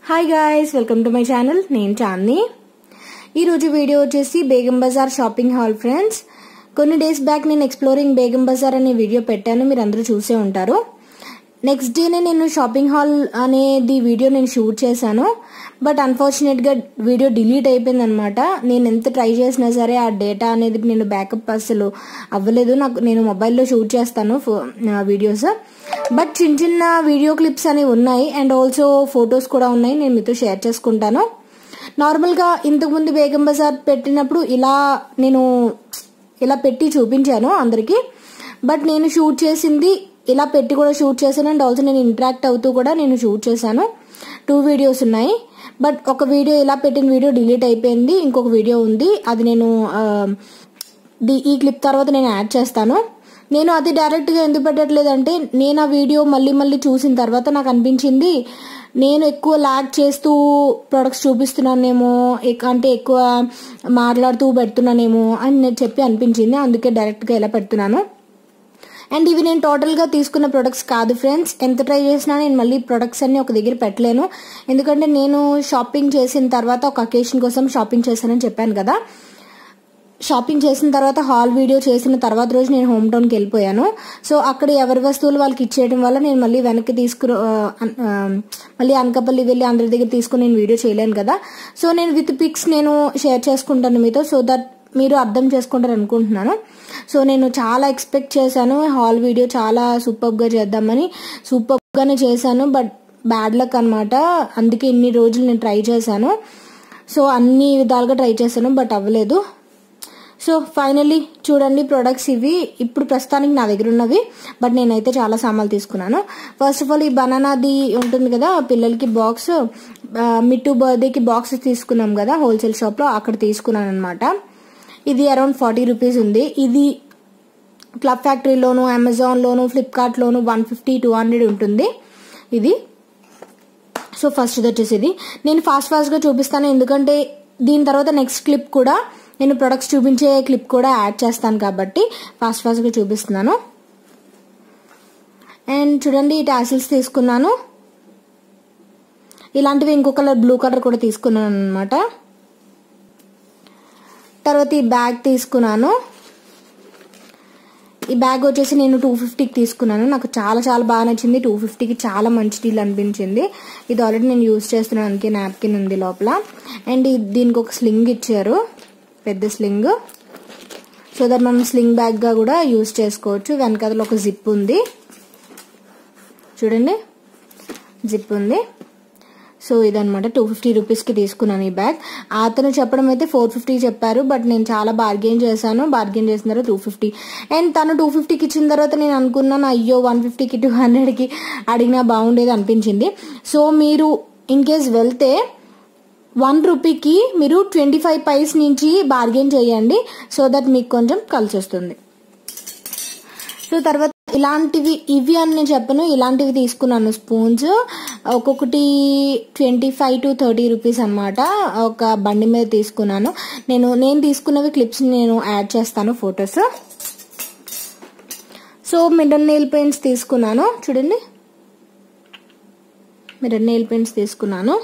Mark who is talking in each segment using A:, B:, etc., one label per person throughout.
A: Hi guys, welcome to my channel. నేను చాందిని. ఈరోజు video వచ్చేసి Begum Bazar shopping haul friends. కొన్ని డేస్ బ్యాక్ నేను ఎక్స్ప్లోరింగ్ బేగం బజార్ అనే వీడియో పెట్టాను, మీరు అందరూ చూసే ఉంటారు. నెక్స్ట్ డేనే నేను షాపింగ్ హాల్ అనేది వీడియో నేను షూట్ చేశాను. బట్ అన్ఫార్చునేట్గా వీడియో డిలీట్ అయిపోయింది అనమాట. నేను ఎంత ట్రై చేసినా సరే ఆ డేటా అనేది నేను బ్యాకప్ అసలు అవ్వలేదు. నేను మొబైల్లో షూట్ చేస్తాను వీడియోస్, బట్ చిన్న చిన్న వీడియో క్లిప్స్ అనేవి ఉన్నాయి అండ్ ఆల్సో ఫొటోస్ కూడా ఉన్నాయి, నేను మీతో షేర్ చేసుకుంటాను. నార్మల్గా ఇంతకుముందు బేగం బజార్ పెట్టినప్పుడు నేను ఇలా పెట్టి చూపించాను అందరికీ. బట్ నేను షూట్ చేసింది ఇలా పెట్టి కూడా షూట్ చేశాను అండ్ ఆల్సో నేను ఇంటరాక్ట్ అవుతూ కూడా నేను షూట్ చేశాను. 2 వీడియోస్ ఉన్నాయి. బట్ ఒక వీడియో ఇలా పెట్టిన వీడియో డిలీట్ అయిపోయింది. ఇంకొక వీడియో ఉంది, అది నేను ఈ క్లిప్ తర్వాత నేను యాడ్ చేస్తాను. నేను అది డైరెక్ట్గా ఎందుకు పెట్టట్లేదంటే, నేను ఆ వీడియో మళ్ళీ చూసిన తర్వాత నాకు అనిపించింది నేను ఎక్కువ లాగ్ చేస్తూ ప్రొడక్ట్స్ చూపిస్తున్నానేమో, అంటే ఎక్కువ మాట్లాడుతూ పెడుతున్నానేమో అని చెప్పి అనిపించింది. అందుకే డైరెక్ట్గా ఇలా పెడుతున్నాను. అండ్ ఇవి నేను టోటల్గా తీసుకున్న ప్రొడక్ట్స్ కాదు ఫ్రెండ్స్. ఎంత ట్రై చేసినా నేను మళ్ళీ ప్రొడక్ట్స్ అన్ని ఒక దగ్గర పెట్టలేను. ఎందుకంటే నేను షాపింగ్ చేసిన తర్వాత ఒక అకేషన్ కోసం షాపింగ్ చేశానని చెప్పాను కదా. షాపింగ్ చేసిన తర్వాత హాల్ వీడియో చేసిన తర్వాత రోజు నేను హోమ్ టౌన్కి వెళ్ళిపోయాను. సో అక్కడ ఎవరి వస్తువులు వాళ్ళకి ఇచ్చేయడం వల్ల నేను మళ్ళీ వెనక్కి మళ్ళీ అనకాపల్లి వెళ్ళి అందరి దగ్గర తీసుకుని నేను వీడియో చేయలేను కదా. సో నేను విత్ పిక్స్ నేను షేర్ చేసుకుంటాను మీతో, సో దట్ మీరు అర్థం చేసుకుంటారు అనుకుంటున్నాను. సో నేను చాలా ఎక్స్పెక్ట్ చేశాను హాల్ వీడియో చాలా సూపర్గా చేద్దామని, సూపర్గానే చేశాను. బట్ బ్యాడ్ లక్ అనమాట. అందుకే ఇన్ని రోజులు నేను ట్రై చేశాను. సో అన్ని విధాలుగా ట్రై చేశాను, బట్ అవ్వలేదు. సో ఫైనల్లీ చూడండి ప్రొడక్ట్స్ ఇవి ఇప్పుడు ప్రస్తుతానికి నా దగ్గర ఉన్నవి. బట్ నేనైతే చాలా సామాన్లు తీసుకున్నాను. ఫస్ట్ ఆఫ్ ఆల్ ఈ బనానాది ఉంటుంది కదా పిల్లలకి బాక్స్, మిట్టు బర్త్డేకి బాక్స్ తీసుకున్నాం కదా హోల్సేల్ షాప్లో, అక్కడ తీసుకున్నాను అనమాట. ఇది అరౌండ్ 40 రూపీస్ ఉంది. ఇది క్లబ్ ఫ్యాక్టరీలోను, అమెజాన్లోను, ఫ్లిప్కార్ట్లోను 150-200 ఉంటుంది ఇది. సో ఫస్ట్ వచ్చేసి ఇది నేను ఫాస్ట్గా చూపిస్తాను, ఎందుకంటే దీని తర్వాత నెక్స్ట్ క్లిప్ కూడా నేను ప్రొడక్ట్స్ చూపించే క్లిప్ కూడా యాడ్ చేస్తాను కాబట్టి ఫాస్ట్గా చూపిస్తున్నాను. అండ్ చూడండి ఈ టాసిల్స్ తీసుకున్నాను. ఇలాంటివి ఇంకో కలర్ బ్లూ కలర్ కూడా తీసుకున్నాను అనమాట. తర్వాత ఈ బ్యాగ్ తీసుకున్నాను. ఈ బ్యాగ్ వచ్చేసి నేను 250కి తీసుకున్నాను. నాకు చాలా బాగా నచ్చింది. 250కి చాలా మంచి డీల్ అనిపించింది. ఇది ఆల్రెడీ నేను యూజ్ చేస్తున్నాను, అందుకే నాప్కిన్ ఉంది లోపల. అండ్ దీనికి ఒక స్లింగ్ ఇచ్చారు, పెద్ద స్లింగ్, సో దట్ మనం స్లింగ్ బ్యాగ్గా కూడా యూజ్ చేసుకోవచ్చు. వెనకాల ఒక జిప్ ఉంది, చూడండి జిప్ ఉంది. సో ఇదనమాట 250 రూపీస్కి తీసుకున్నాను ఈ బ్యాగ్. అతను చెప్పడం అయితే 450 చెప్పారు, బట్ నేను చాలా బార్గెన్ చేశాను. బార్గెన్ చేసిన తర్వాత 250. అండ్ తను 250కి ఇచ్చిన తర్వాత నేను అనుకున్నాను అయ్యో 150కి 200కి అడిగినా బాగుండేది అనిపించింది. సో మీరు ఇన్ కేస్ వెళ్తే 1 రూపీకి మీరు 25 పైస్ నుంచి బార్గెన్ చేయండి, సో దట్ మీకు కొంచెం కలిసి వస్తుంది. సో తర్వాత ఇలాంటివి ఇవి అని నేను చెప్పను, ఇలాంటివి తీసుకున్నాను స్పూన్స్. ఒక్కొక్కటి 25-30 రూపీస్ అనమాట. ఒక బండి మీద తీసుకున్నాను. నేను తీసుకున్నవి క్లిప్స్ నేను యాడ్ చేస్తాను photos. So mirror nail paints తీసుకున్నాను, చూడండి మిరర్ నెయిల్ పెయింట్స్ తీసుకున్నాను.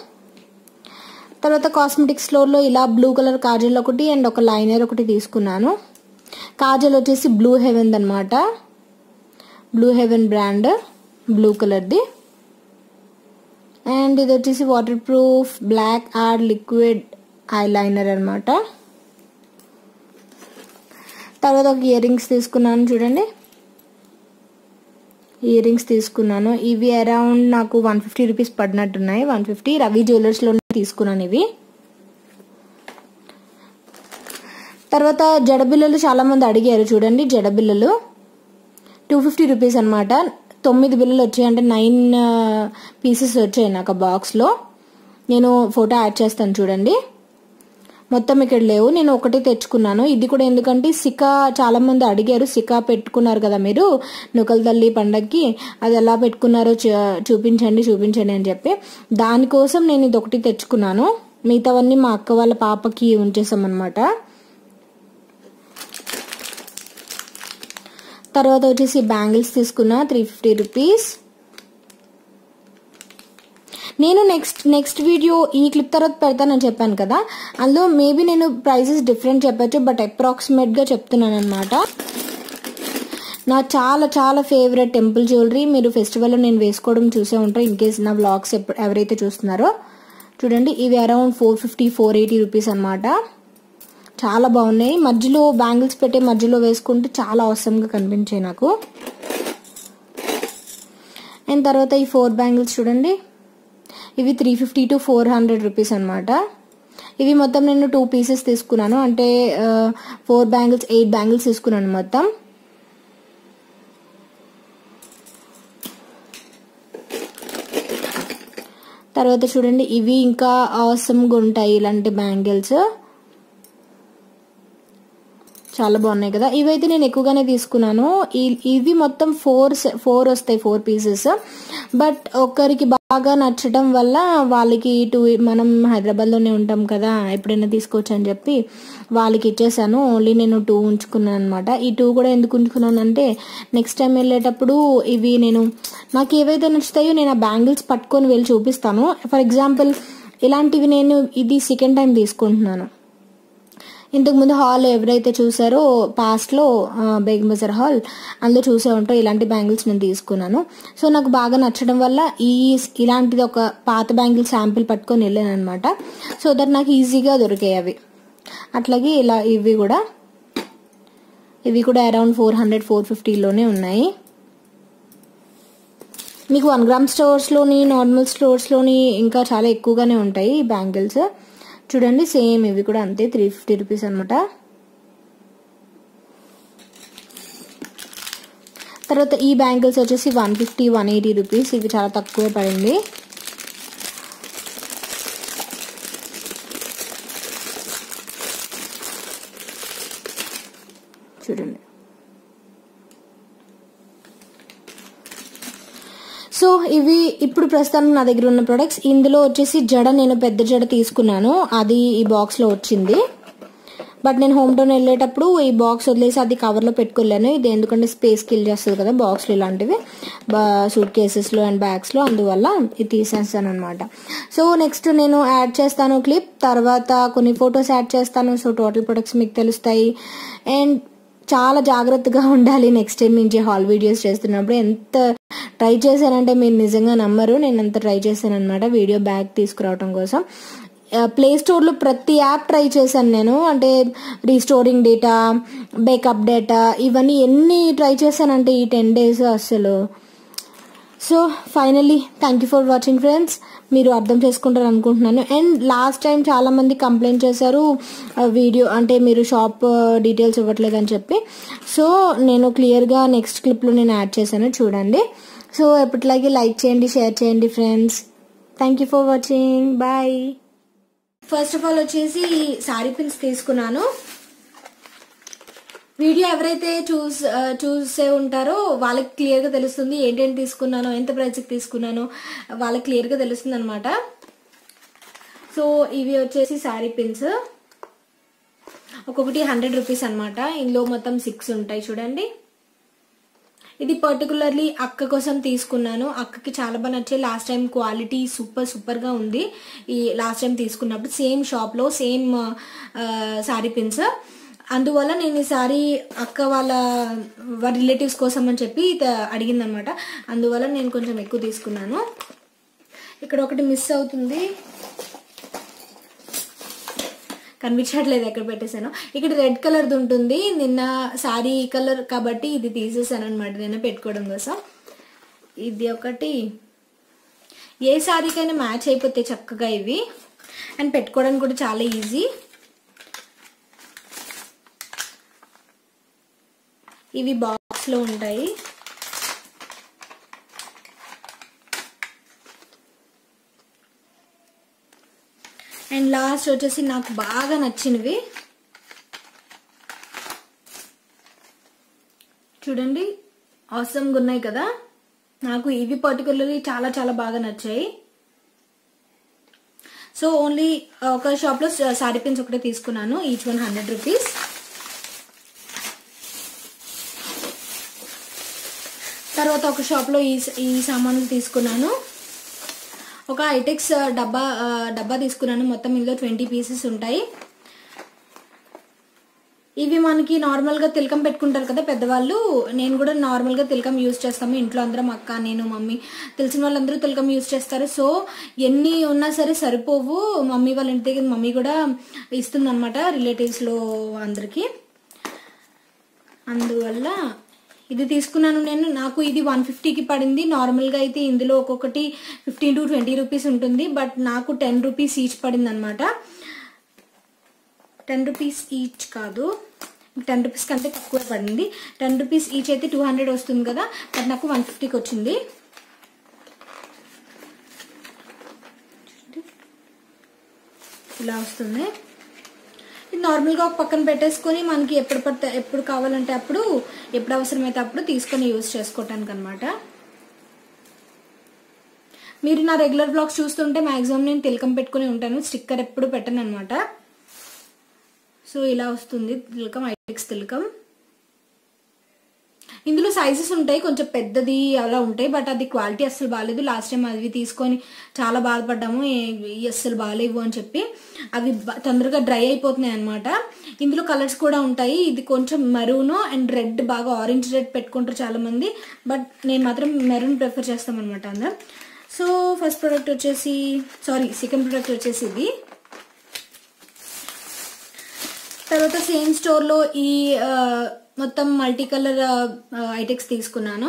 A: తర్వాత కాస్మెటిక్ స్టోర్లో ఇలా బ్లూ కలర్ కాజల్ ఒకటి అండ్ ఒక లైనర్ ఒకటి తీసుకున్నాను. కాజల్ వచ్చేసి బ్లూ హెవెన్ అనమాట, బ్లూ హెవెన్ బ్రాండ్, బ్లూ కలర్ది. అండ్ ఇది వచ్చేసి waterproof black art liquid eyeliner అనమాట. తర్వాత ఒక ఇయర్ రింగ్స్ తీసుకున్నాను, చూడండి ఇయర్ రింగ్స్ తీసుకున్నాను. ఇవి అరౌండ్ నాకు 150 రూపీస్ పడినట్టున్నాయి. 150 రవి జ్యువెలర్స్లో తీసుకున్నాను ఇవి. తర్వాత జడబిల్లలు చాలా మంది అడిగారు, చూడండి జడబిల్లలు 250 రూపీస్ అనమాట. 9 బిల్లలు వచ్చాయి, అంటే 9 పీసెస్ వచ్చాయి నాకు బాక్స్లో. నేను ఫోటో యాడ్ చేస్తాను చూడండి. మొత్తం ఇక్కడ లేవు, నేను ఒకటి తెచ్చుకున్నాను. ఇది కూడా ఎందుకంటే సికా చాలా మంది అడిగారు, సికా పెట్టుకున్నారు కదా మీరు నుకల్ తల్లి పండగకి, అది ఎలా పెట్టుకున్నారో చూపించండి అని చెప్పి దానికోసం నేను ఇది ఒకటి తెచ్చుకున్నాను. మిగతావన్నీ మా అక్క వాళ్ళ పాపకి ఉంచేసాం అనమాట. తర్వాత వచ్చేసి బ్యాంగిల్స్ తీసుకున్నా 350 రూపీస్. నేను నెక్స్ట్ వీడియో ఈ క్లిప్ తర్వాత పెడతానని చెప్పాను కదా, అందులో మేబీ నేను ప్రైజెస్ డిఫరెంట్ చెప్పచ్చు, బట్ అప్రాక్సిమేట్ గా చెప్తున్నాను అనమాట. నా చాలా ఫేవరెట్ టెంపుల్ జ్యువెలరీ. మీరు ఫెస్టివల్లో నేను వేసుకోవడం చూసే ఉంటారు ఇన్ కేస్ నా వ్లాగ్స్ ఎవరైతే చూస్తున్నారో. చూడండి, ఇవి అరౌండ్ 450-480 రూపీస్ అనమాట. చాలా బాగున్నాయి. మధ్యలో బ్యాంగిల్స్ పెట్టే మధ్యలో వేసుకుంటే చాలా అవసరంగా కనిపించాయి నాకు. అండ్ తర్వాత ఈ 4 బ్యాంగిల్స్ చూడండి, ఇవి 350-400 రూపీస్ అనమాట. ఇవి మొత్తం నేను 2 పీసెస్ తీసుకున్నాను, అంటే 4 బ్యాంగిల్స్ 8 బ్యాంగిల్స్ తీసుకున్నాను మొత్తం. తర్వాత చూడండి, ఇవి ఇంకా అవసరంగా ఉంటాయి ఇలాంటి బ్యాంగిల్స్, చాలా బాగున్నాయి కదా. ఇవైతే నేను ఎక్కువగానే తీసుకున్నాను. ఇవి మొత్తం 4 వస్తాయి, 4 పీసెస్. బట్ ఒకరికి బాగా నచ్చడం వల్ల వాళ్ళకి మనం హైదరాబాద్లోనే ఉంటాం కదా, ఎప్పుడైనా తీసుకోవచ్చు అని చెప్పి వాళ్ళకి ఇచ్చేసాను. ఓన్లీ నేను 2 ఉంచుకున్నాను అనమాట. ఈ 2 కూడా ఎందుకు ఉంచుకున్నాను అంటే నెక్స్ట్ టైం వెళ్ళేటప్పుడు ఇవి నాకు ఏవైతే నచ్చుతాయో నేను ఆ బ్యాంగిల్స్ పట్టుకొని వెళ్ళి చూపిస్తాను. ఫర్ ఎగ్జాంపుల్ ఇలాంటివి నేను ఇది సెకండ్ టైం తీసుకుంటున్నాను. ఇంతకుముందు హాల్ ఎవరైతే చూసారో పాస్ట్లో బేగం బజార్ హాల్, అందులో చూసే ఉంటారో ఇలాంటి బ్యాంగిల్స్ నేను తీసుకున్నాను. సో నాకు బాగా నచ్చడం వల్ల ఇలాంటిది ఒక పాత బ్యాంగిల్ శాంపిల్ పట్టుకొని వెళ్ళాను అనమాట. సో దట్ నాకు ఈజీగా దొరికాయి అవి. అట్లాగే ఇవి కూడా అరౌండ్ 400-450లోనే ఉన్నాయి. మీకు 1 గ్రామ్ స్టోర్స్లోని, నార్మల్ స్టోర్స్లోని ఇంకా చాలా ఎక్కువగానే ఉంటాయి ఈ బ్యాంగిల్స్. చూడండి, సేమ్ ఇవి కూడా అంతే 350 రూపీస్ అనమాట. తర్వాత ఈ బ్యాంగిల్స్ వచ్చేసి 150-180 రూపీస్. ఇవి చాలా తక్కువ పడింది. చూడండి. సో ఇవి ఇప్పుడు ప్రస్తుతానికి నా దగ్గర ఉన్న ప్రొడక్ట్స్. ఇందులో వచ్చేసి నేను పెద్ద జడ తీసుకున్నాను, అది ఈ బాక్స్ లో వచ్చింది. బట్ నేను హోమ్ టౌన్ వెళ్ళేటప్పుడు ఈ బాక్స్ వదిలేసి అది కవర్ లో పెట్టుకోలేను. ఇది ఎందుకంటే స్పేస్ కిల్ చేస్తుంది కదా బాక్స్లో ఇలాంటివి, సూట్ కేసెస్ లో అండ్ బ్యాగ్స్ లో, అందువల్ల ఇది తీసేస్తాను అనమాట. సో నెక్స్ట్ నేను యాడ్ చేస్తాను క్లిప్, తర్వాత కొన్ని ఫొటోస్ యాడ్ చేస్తాను. సో టోటల్ ప్రొడక్ట్స్ మీకు తెలుస్తాయి. అండ్ చాలా జాగ్రత్తగా ఉండాలి నెక్స్ట్ టైం నుంచి హాల్ వీడియోస్ చేస్తున్నప్పుడు. ఎంత ట్రై చేశానంటే మీరు నిజంగా నమ్మరు, నేను అంత ట్రై చేశాను అనమాట వీడియో బ్యాగ్ తీసుకురావడం కోసం. ప్లే స్టోర్లో ప్రతి యాప్ ట్రై చేశాను నేను, అంటే రీస్టోరింగ్ డేటా, బ్యాకప్ డేటా, ఇవన్నీ ఎన్ని ట్రై చేశానంటే ఈ 10 days అసలు. So finally thank you for watching friends. మీరు అర్థం చేసుకుంటారు అనుకుంటున్నాను. అండ్ లాస్ట్ టైం చాలా మంది కంప్లైంట్ చేశారు వీడియో అంటే మీరు షాప్ డీటెయిల్స్ ఇవ్వట్లేదని చెప్పి. సో నేను క్లియర్గా నెక్స్ట్ క్లిప్లో నేను యాడ్ చేశాను, చూడండి. సో ఎప్పటిలాగే లైక్ చేయండి, షేర్ చేయండి friends. Thank you for watching, bye. First of all వచ్చేసి సారీ పిన్స్ తీసుకున్నాను. వీడియో ఎవరైతే చూసే ఉంటారో వాళ్ళకి క్లియర్గా తెలుస్తుంది ఏంటేంటి తీసుకున్నానో, ఎంత ప్రైస్కి తీసుకున్నానో వాళ్ళకి క్లియర్గా తెలుస్తుంది అనమాట. సో ఇవి వచ్చేసి సారీ పిన్స్, ఒక్కొక్కటి 100 రూపీస్ అనమాట. ఇందులో మొత్తం 6 ఉంటాయి చూడండి. ఇది పర్టికులర్లీ అక్క కోసం తీసుకున్నాను. అక్కకి చాలా బాగా నచ్చాయి. లాస్ట్ టైం క్వాలిటీ సూపర్ గా ఉంది. ఈ లాస్ట్ టైం తీసుకున్నప్పుడు సేమ్ షాప్ లో సేమ్ సారీ పిన్స్. అందువల్ల నేను ఈసారి అక్క వాళ్ళ రిలేటివ్స్ కోసం అని చెప్పి అడిగిందనమాట. అందువల్ల నేను కొంచెం ఎక్కువ తీసుకున్నాను. ఇక్కడ ఒకటి మిస్ అవుతుంది, కనిపించట్లేదు ఎక్కడ పెట్టేశాను. ఇక్కడ రెడ్ కలర్ది ఉంటుంది, నిన్న సారీ కలర్ కాబట్టి ఇది తీసేసాను అనమాట నేను పెట్టుకోవడం కోసం. ఇది ఒకటి, ఏ సారీకైనా మ్యాచ్ అయిపోతాయి చక్కగా ఇవి, అండ్ పెట్టుకోవడానికి కూడా చాలా ఈజీ. ఇవి బాక్స్ లో ఉంటాయి. అండ్ లాస్ట్ వచ్చేసి నాకు బాగా నచ్చినవి చూడండి, ఆసమ్గా ఉన్నాయి కదా. నాకు ఇవి పర్టికులర్లీ చాలా బాగా నచ్చాయి. సో ఓన్లీ ఒక షాప్ లో సారీ పిన్స్ ఒకటే తీసుకున్నాను, ఈచ్ 100 రూపీస్. తర్వాత ఒక షాప్ లో ఈ సామాన్లు తీసుకున్నాను. ఒక ఐటెక్స్ డబ్బా తీసుకున్నాను. మొత్తం ఇందులో 20 పీసెస్ ఉంటాయి. ఇవి మనకి నార్మల్ గా తిలకం పెట్టుకుంటారు కదా పెద్దవాళ్ళు, నేను కూడా నార్మల్ గా తిలకం యూజ్ చేస్తాము ఇంట్లో అందరం, అక్క, నేను, మమ్మీ, తెలిసిన వాళ్ళందరూ తిలకం యూజ్ చేస్తారు. సో ఎన్ని ఉన్నా సరే సరిపోవు. మమ్మీ వాళ్ళ ఇంటి దగ్గర మమ్మీ కూడా ఇస్తుంది అనమాట రిలేటివ్స్ లో అందరికి. అందువల్ల ఇది తీసుకున్నాను నేను. నాకు ఇది 150కి పడింది. నార్మల్ గా అయితే ఇందులో ఒక్కొక్కటి 15 to 20 రూపీస్ ఉంటుంది, బట్ నాకు 10 రూపీస్ ఈచ్ పడింది అనమాట. 10 రూపీస్ ఈచ్ కాదు, 10 రూపీస్ కంటే తక్కువ పడింది. 10 రూపీస్ ఈచ్ అయితే 200 వస్తుంది కదా, బట్ నాకు 150కి వచ్చింది. ఇలా వస్తుంది. ఇది నార్మల్గా ఒక పక్కన పెట్టేసుకొని మనకి ఎప్పుడు కావాలంటే అప్పుడు, ఎప్పుడు అవసరమైతే అప్పుడు తీసుకొని యూజ్ చేసుకోవటానికి అనమాట. మీరు నా రెగ్యులర్ బ్లాగ్స్ చూస్తుంటే మాక్సిమం నేను తిలకం పెట్టుకుని ఉంటాను, స్టిక్కర్ ఎప్పుడు పెట్టను అనమాట. సో ఇలా వస్తుంది తిలకం, ఐటెక్స్ తిలకం. ఇందులో సైజెస్ ఉంటాయి, కొంచెం పెద్దది అలా ఉంటాయి, బట్ అది క్వాలిటీ అస్సలు బాగాలేదు. లాస్ట్ టైం అవి తీసుకొని చాలా బాధపడ్డాము, అస్సలు బాగాలేవు అని చెప్పి. అవి తొందరగా డ్రై అయిపోతున్నాయి అనమాట. ఇందులో కలర్స్ కూడా ఉంటాయి. ఇది కొంచెం మెరూన్ అండ్ రెడ్, బాగా ఆరెంజ్ రెడ్ పెట్టుకుంటారు చాలా మంది, బట్ నేను మాత్రం మెరూన్ ప్రిఫర్ చేస్తాం అనమాట అందరం. సో ఫస్ట్ ప్రోడక్ట్ వచ్చేసి, సెకండ్ ప్రోడక్ట్ వచ్చేసి ఇది. తర్వాత సేమ్ స్టోర్లో ఈ మొత్తం మల్టీ కలర్ ఐటెక్స్ తీసుకున్నాను.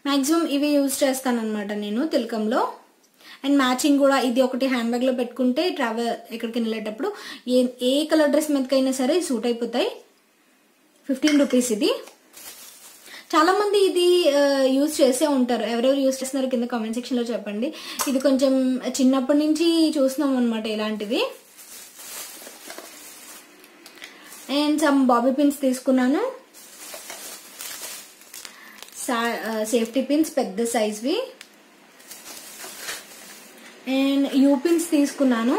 A: మ్యాక్సిమం ఇవి యూజ్ చేస్తాను అనమాట నేను తిలకంలో. అండ్ మ్యాచింగ్ కూడా ఇది ఒకటి హ్యాండ్ బ్యాగ్లో పెట్టుకుంటే ట్రావెల్ ఎక్కడికి వెళ్ళేటప్పుడు ఏ కలర్ డ్రెస్ మీదకైనా సరే సూట్ అయిపోతాయి. 15 రూపీస్ ఇది. చాలా మంది ఇది యూజ్ చేసే ఉంటారు. ఎవరెవరు యూజ్ చేస్తున్నారు కింద కామెంట్ సెక్షన్లో చెప్పండి. ఇది కొంచెం చిన్నప్పటి నుంచి చూస్తున్నాం అనమాట ఇలాంటివి. అండ్ సమ్ బాబీ పిన్స్ తీసుకున్నాను, సేఫ్టీ పిన్స్ పెద్ద సైజ్వి. అండ్ యూ పిన్స్ తీసుకున్నాను.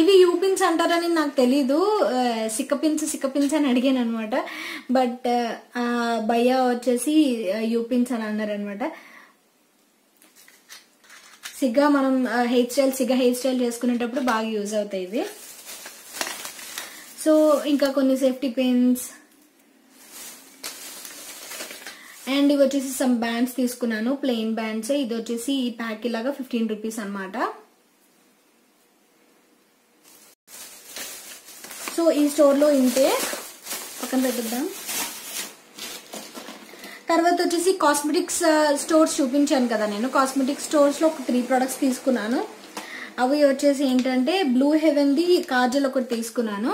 A: ఇవి యూ పిన్స్ అంటారని నాకు తెలీదు, సిక్క పిన్స్ అని అడిగాను అనమాట. బట్ భయ్య వచ్చేసి యూ పిన్స్ అని అన్నారు అనమాట. మనం హెయిర్ స్టైల్ చేసుకునేటప్పుడు బాగా యూజ్ అవుతాయి ఇవి. సో ఇంకా కొన్ని సేఫ్టీ పిన్స్. అండ్ ఇవి వచ్చేసి సమ్ బ్యాండ్స్ తీసుకున్నాను, ప్లెయిన్ బ్యాండ్స్. ఇది వచ్చేసి ఈ ప్యాక్ ఇలాగా 15 రూపీస్ అనమాట. సో ఈ స్టోర్లో ఇంతే, పక్కన పెట్టిద్దాం. తర్వాత వచ్చేసి కాస్మెటిక్స్ స్టోర్స్ చూపించాను కదా నేను. కాస్మెటిక్స్ స్టోర్స్లో ఒక 3 ప్రొడక్ట్స్ తీసుకున్నాను. అవి వచ్చేసి ఏంటంటే బ్లూ హెవెన్ది కాజల్ ఒకటి తీసుకున్నాను.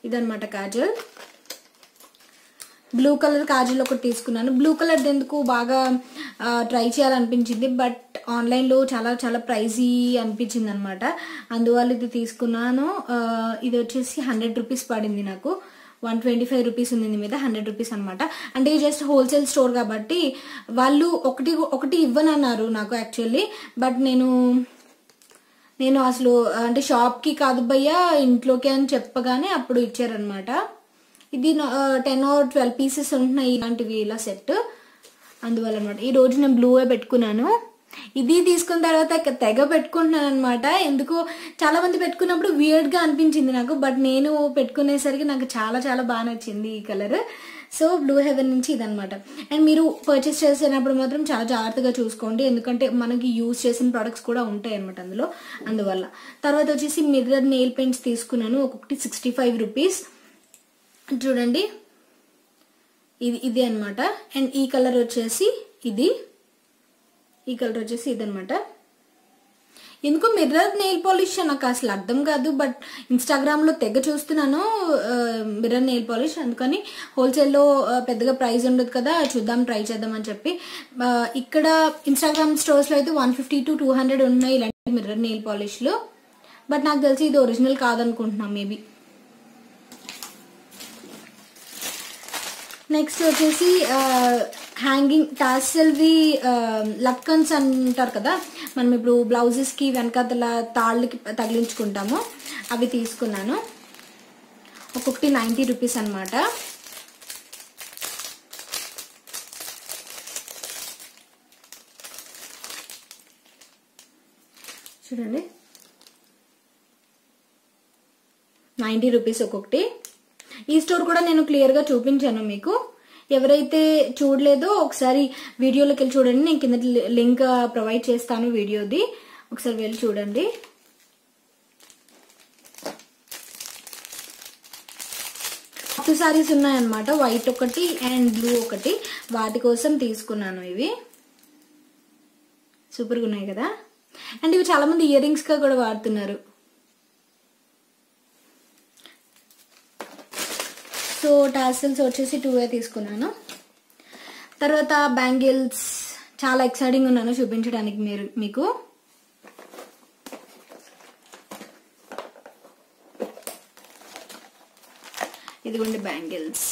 A: ఇదనమాట కాజల్, బ్లూ కలర్ కాజల్ ఒకటి తీసుకున్నాను. బ్లూ కలర్ ఎందుకు బాగా ట్రై చేయాలనిపించింది, బట్ ఆన్లైన్లో చాలా చాలా ప్రైజీ అనిపించింది అనమాట. అందువల్ల ఇది తీసుకున్నాను. ఇది వచ్చేసి 100 రూపీస్ పడింది నాకు. 125 రూపీస్ ఉంది మీద, 100 రూపీస్ అనమాట. అంటే జస్ట్ హోల్సేల్ స్టోర్ కాబట్టి వాళ్ళు ఒకటి ఇవ్వనన్నారు నాకు యాక్చువల్లీ. బట్ నేను అసలు అంటే షాప్కి కాదు భయ్యా ఇంట్లోకి అని చెప్పగానే అప్పుడు ఇచ్చారనమాట. ఇది 10 or 12 పీసెస్ ఉంటున్నాయి ఇలాంటివి, ఇలా సెట్. అందువల్ల అనమాట ఈ రోజు నేను బ్లూవే పెట్టుకున్నాను. ఇది తీసుకున్న తర్వాత తెగ పెట్టుకుంటున్నాను అనమాట. ఎందుకో చాలా మంది పెట్టుకున్నప్పుడు వియర్డ్ గా అనిపించింది నాకు, బట్ నేను పెట్టుకునేసరికి నాకు చాలా చాలా బాగా నచ్చింది ఈ కలర్. సో బ్లూ హెవెన్ నుంచి ఇదనమాట. అండ్ మీరు పర్చేస్ చేసేటప్పుడు మాత్రం చాలా జాగ్రత్తగా చూసుకోండి, ఎందుకంటే మనకి యూజ్ చేసిన ప్రొడక్ట్స్ కూడా ఉంటాయి అనమాట అందువల్ల. తర్వాత వచ్చేసి మిర్రర్ నెయిల్ పెయింట్స్ తీసుకున్నాను, ఒక్కొక్కటి 65 రూపీస్. చూడండి ఇది అనమాట. అండ్ ఈ కలర్ వచ్చేసి ఇదనమాట. ఎందుకో మిర్రర్ నెయిల్ పాలిష్ నాకు అసలు అర్థం కాదు, బట్ ఇన్స్టాగ్రామ్లో తెగ చూస్తున్నాను మిర్రర్ నెయిల్ పాలిష్. అందుకని హోల్సేల్లో పెద్దగా ప్రైస్ ఉండదు కదా, చూద్దాం ట్రై చేద్దాం అని చెప్పి. ఇక్కడ ఇన్స్టాగ్రామ్ స్టోర్స్లో అయితే 150 to 200 ఉన్నాయి ఇలాంటి మిర్రర్ నెయిల్ పాలిష్లు, బట్ నాకు తెలిసి ఇది ఒరిజినల్ కాదనుకుంటున్నాం మేబీ. నెక్స్ట్ వచ్చేసి హ్యాంగింగ్ టాసెల్వి లక్కన్స్ అంటారు కదా, మనం ఇప్పుడు బ్లౌజెస్కి వెనకాతల తాళ్ళకి తగిలించుకుంటాము, అవి తీసుకున్నాను. ఒక్కొక్కటి 90 రూపీస్ అనమాట. చూడండి 90 రూపీస్ ఒక్కొక్కటి. ఈ స్టోర్ కూడా నేను క్లియర్గా చూపించాను మీకు. ఎవరైతే చూడలేదో ఒకసారి వీడియోలోకి వెళ్ళి చూడండి. నేను కింద లింక్ ప్రొవైడ్ చేస్తాను వీడియోది, ఒకసారి వెళ్ళి చూడండి. టూ సారీస్ ఉన్నాయన్నమాట, వైట్ ఒకటి అండ్ బ్లూ ఒకటి. వాటి కోసం తీసుకున్నాను. ఇవి సూపర్గా ఉన్నాయి కదా. అండ్ ఇవి చాలా మంది ఇయర్ రింగ్స్ గా కూడా వాడుతున్నారు. సో టాసిల్స్ వచ్చేసి 2 తీసుకున్నాను. తర్వాత బ్యాంగిల్స్ చాలా ఎక్సైటింగ్ ఉన్నాను చూపించడానికి మీకు. ఇదిగోండి bangles.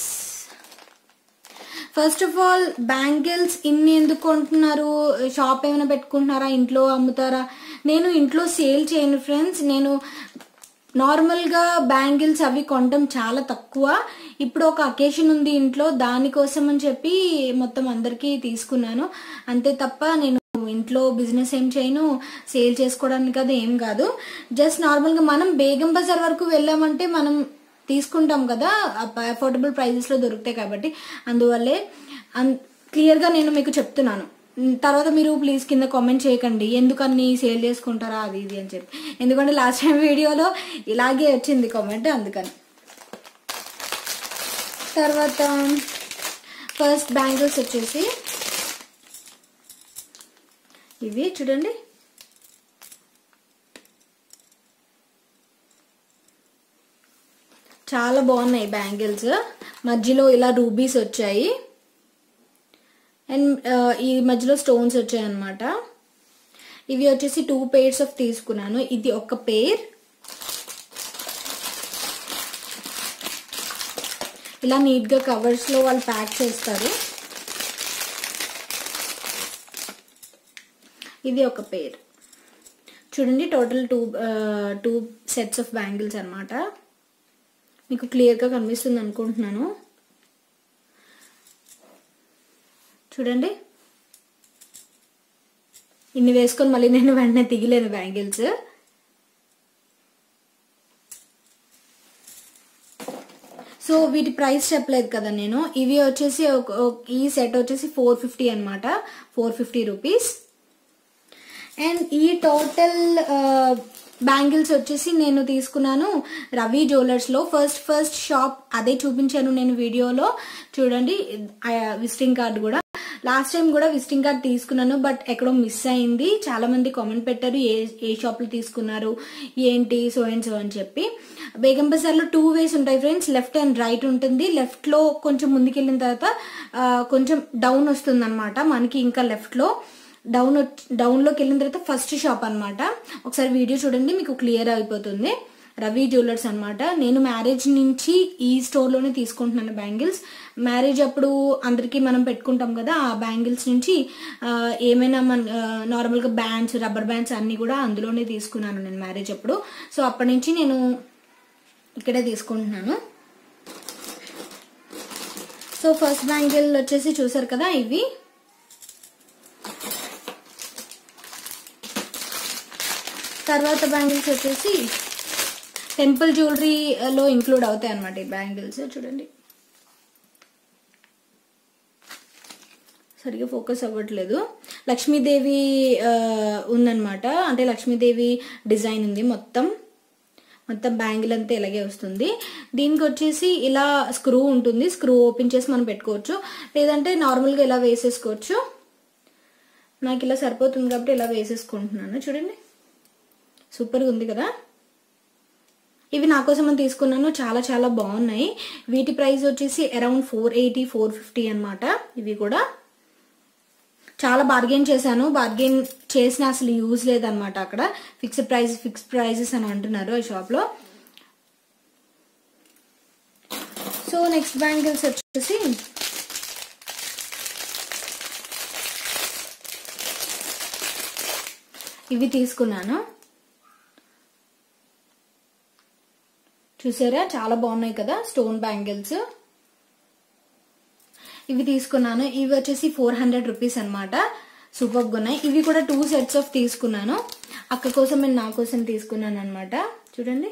A: First of all bangles ఇన్ని ఎందుకు కొంటున్నారు? షాప్ ఏమైనా పెట్టుకుంటున్నారా? ఇంట్లో అమ్ముతారా? నేను ఇంట్లో సేల్ చేయను ఫ్రెండ్స్. నేను నార్మల్గా బ్యాంగిల్స్ అవి కొనడం చాలా తక్కువ. ఇప్పుడు ఒక అకేషన్ ఉంది ఇంట్లో, దానికోసం అని చెప్పి మొత్తం అందరికీ తీసుకున్నాను అంతే తప్ప నేను ఇంట్లో బిజినెస్ ఏం చేయను, సేల్ చేసుకోవడానికి అది ఏం కాదు. జస్ట్ నార్మల్గా మనం బేగం బజార్ వరకు వెళ్ళామంటే మనం తీసుకుంటాం కదా, అఫోర్డబుల్ ప్రైజెస్ లో దొరుకుతాయి కాబట్టి అందువల్లే క్లియర్ గా నేను మీకు చెప్తున్నాను. తర్వాత మీరు ప్లీజ్ కింద కామెంట్ చేయకండి ఎందుకని సేల్ చేసుకుంటారా అది ఇది అని చెప్పి, ఎందుకంటే లాస్ట్ టైం వీడియోలో ఇలాగే వచ్చింది కామెంట్, అందుకని. తర్వాత ఫస్ట్ బ్యాంగిల్స్ వచ్చేసి ఇవి చూడండి. చాలా బాగున్నాయి బ్యాంగిల్స్. మధ్యలో ఇలా రూబీస్ వచ్చాయి అండ్ ఈ మధ్యలో స్టోన్స్ వచ్చాయి అన్నమాట. ఇవి వచ్చేసి 2 pairs ఆఫ్ తీసుకున్నాను. ఇది ఒక పేర్. ఇలా నీట్ గా కవర్స్ లో వాళ్ళు ప్యాక్ చేస్తారు. ఇది ఒక పేర్. చూడండి టోటల్ 2 sets ఆఫ్ బ్యాంగిల్స్ అన్నమాట. మీకు క్లియర్గా కనిపిస్తుంది అనుకుంటున్నాను. చూడండి ఇన్ని వేసుకొని మళ్ళీ నేను వెంటనే తీయలేను బ్యాంగిల్స్. సో వీటి ప్రైస్ చెప్పలేదు కదా నేను. ఇవి వచ్చేసి ఈ సెట్ వచ్చేసి 450 అన్నమాట, 450 రూపీస్. అండ్ ఈ టోటల్ బ్యాంగిల్స్ వచ్చేసి నేను తీసుకున్నాను రవి జ్యువెలర్స్ లో. ఫస్ట్ షాప్ అదే చూపించాను నేను వీడియోలో. చూడండి విజిటింగ్ కార్డ్ కూడా, లాస్ట్ టైం కూడా విజిటింగ్ కార్డ్ తీసుకున్నాను బట్ ఎక్కడో మిస్ అయింది. చాలా మంది కామెంట్ పెట్టారు ఏ షాప్ లో తీసుకున్నారు ఏంటి సో అండ్ సో అని చెప్పి. బేగం బజార్ లో 2 ways ఉంటాయి ఫ్రెండ్స్, లెఫ్ట్ అండ్ రైట్ ఉంటుంది. లెఫ్ట్ లో కొంచెం ముందుకెళ్ళిన తర్వాత కొంచెం డౌన్ వస్తుంది అనమాట మనకి. ఇంకా లెఫ్ట్ లో డౌన్ లోకి వెళ్ళిన తర్వాత ఫస్ట్ షాప్ అన్నమాట. ఒకసారి వీడియో చూడండి మీకు క్లియర్ అయిపోతుంది. రవి జ్యువెలర్స్ అన్నమాట. నేను మ్యారేజ్ నుంచి ఈ స్టోర్ లోనే తీసుకుంటున్నాను బ్యాంగిల్స్. మ్యారేజ్ అప్పుడు అందరికి మనం పెట్టుకుంటాం కదా, ఆ బ్యాంగిల్స్ నుంచి ఏమైనా నార్మల్ గా బ్యాండ్స్, రబ్బర్ బ్యాండ్స్ అన్ని కూడా అందులోనే తీసుకున్నాను నేను మ్యారేజ్ అప్పుడు. సో అప్పటి నుంచి నేను ఇక్కడే తీసుకుంటున్నాను. సో ఫస్ట్ బ్యాంగిల్ వచ్చేసి చూసారు కదా ఇవి. తర్వాత బ్యాంగిల్స్ వచ్చేసి టెంపుల్ జ్యువెలరీలో ఇంక్లూడ్ అవుతాయి అన్నమాట ఈ బ్యాంగిల్స్. చూడండి సరిగా ఫోకస్ అవ్వట్లేదు. లక్ష్మీదేవి ఉందన్నమాట, అంటే లక్ష్మీదేవి డిజైన్ ఉంది. మొత్తం బ్యాంగిల్ అంతా ఇలాగే వస్తుంది. దీనికి వచ్చేసి ఇలా స్క్రూ ఉంటుంది, స్క్రూ ఓపెన్ చేసి మనం పెట్టుకోవచ్చు, లేదంటే నార్మల్గా ఇలా వేసేసుకోవచ్చు. నాకు ఇలా సరిపోతుంది కాబట్టి ఇలా వేసేసుకుంటున్నాను. చూడండి సూపర్గా ఉంది కదా. ఇవి నా కోసం అని తీసుకున్నాను, చాలా చాలా బాగున్నాయి. వీటి ప్రైస్ వచ్చేసి అరౌండ్ 480, 450 అన్నమాట. ఇవి కూడా చాలా బార్గెన్ చేశాను. బార్గెన్ చేసిన అసలు యూజ్ లేదనమాట. అక్కడ ఫిక్స్డ్ ప్రైజెస్ అని అంటున్నారు ఈ షాప్ లో. సో నెక్స్ట్ బ్యాంగిల్స్ వచ్చేసి ఇవి తీసుకున్నాను. చూసారా చాలా బాగున్నాయి కదా స్టోన్ బ్యాంగిల్స్. ఇవి తీసుకున్నాను. ఇవి వచ్చేసి 400 రూపీస్ అనమాట. సూపర్గా ఉన్నాయి. ఇవి కూడా 2 sets ఆఫ్ తీసుకున్నాను. అక్క కోసం అండ్ నా కోసం తీసుకున్నాను అనమాట. చూడండి,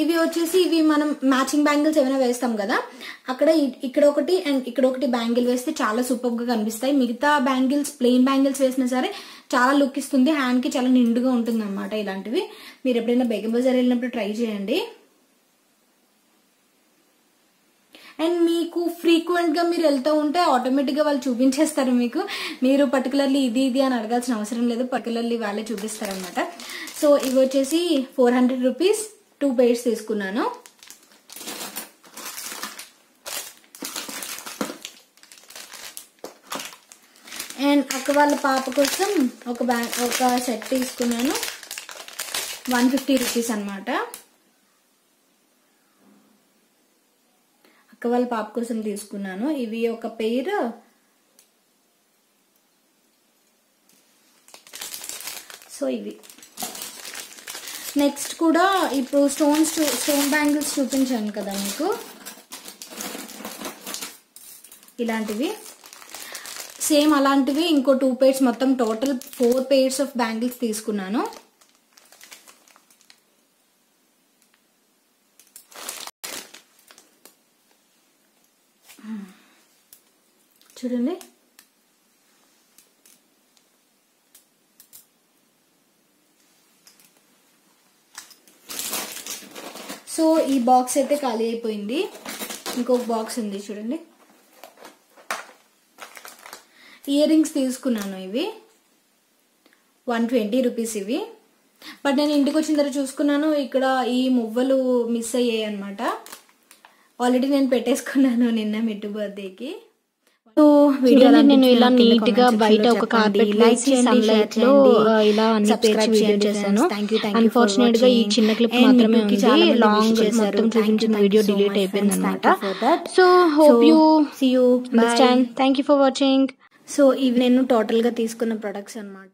A: ఇవి వచ్చేసి ఇవి మనం మ్యాచింగ్ బ్యాంగిల్స్ ఏమైనా వేస్తాం కదా, అక్కడ ఇక్కడ ఒకటి అండ్ ఇక్కడ ఒకటి బ్యాంగిల్ వేస్తే చాలా సూపర్ గా కనిపిస్తాయి. మిగతా బ్యాంగిల్స్ ప్లెయిన్ బ్యాంగిల్స్ వేసినా సరే చాలా లుక్ ఇస్తుంది, హ్యాండ్ కి చాలా నిండుగా ఉంటుంది అనమాట. ఇలాంటివి మీరు ఎప్పుడైనా బేగం బజార్ వెళ్ళినప్పుడు ట్రై చేయండి. అండ్ మీకు ఫ్రీక్వెంట్ గా మీరు వెళ్తూ ఉంటే ఆటోమేటిక్ గా వాళ్ళు చూపించేస్తారు మీకు. మీరు పర్టికులర్లీ ఇది అని అడగాల్సిన అవసరం లేదు, పర్టికులర్లీ వాళ్ళే చూపిస్తారు అనమాట. సో ఇవి వచ్చేసి 400 రూపీస్ 2 pairs తీసుకున్నాను. అండ్ అక్క వాళ్ళ పాప కోసం ఒక సెట్ తీసుకున్నాను. 150 రూపీస్ అనమాట. అక్క వాళ్ళ పాప కోసం తీసుకున్నాను. ఇవి ఒక పెయిర్. సో ఇవి నెక్స్ట్ కూడా ఇప్పుడు స్టోన్ బ్యాంగిల్స్ చూపించాను కదా మీకు, ఇలాంటివి సేమ్ అలాంటివి ఇంకో 2 pairs, మొత్తం టోటల్ 4 pairs ఆఫ్ బ్యాంగిల్స్ తీసుకున్నాను. చూడండి, సో ఈ బాక్స్ అయితే ఖాళీ అయిపోయింది. ఇంకొక బాక్స్ ఉంది చూడండి. ఇయర్ రింగ్స్ తీసుకున్నాను. ఇవి 120 రూపీస్ ఇవి. బట్ నేను ఇంటికి వచ్చిన తర్వాత చూసుకున్నాను, ఇక్కడ ఈ మువ్వలు మిస్ అయ్యాయి అనమాట. ఆల్రెడీ నేను పెట్టేసుకున్నాను నిన్న మిట్టు బర్త్డేకి. సో
B: నేను ఇలా నీట్ గా బయట ఒక కార్పెట్ వేసి సన్లైట్ లో ఇలా అన్ని పేర్చి వీడియో చేశాను. అన్ఫార్చునేట్ గా ఈ చిన్న క్లిప్ మాత్రమే ఉంది, లాంగ్ మొత్తం చూపించిన వీడియో డిలీట్ అయిపోయింది అనమాట. So hope you see you understand. Thank you for watching.
A: So ఇవి నేను టోటల్ గా తీసుకున్న ప్రొడక్ట్స్ అనమాట.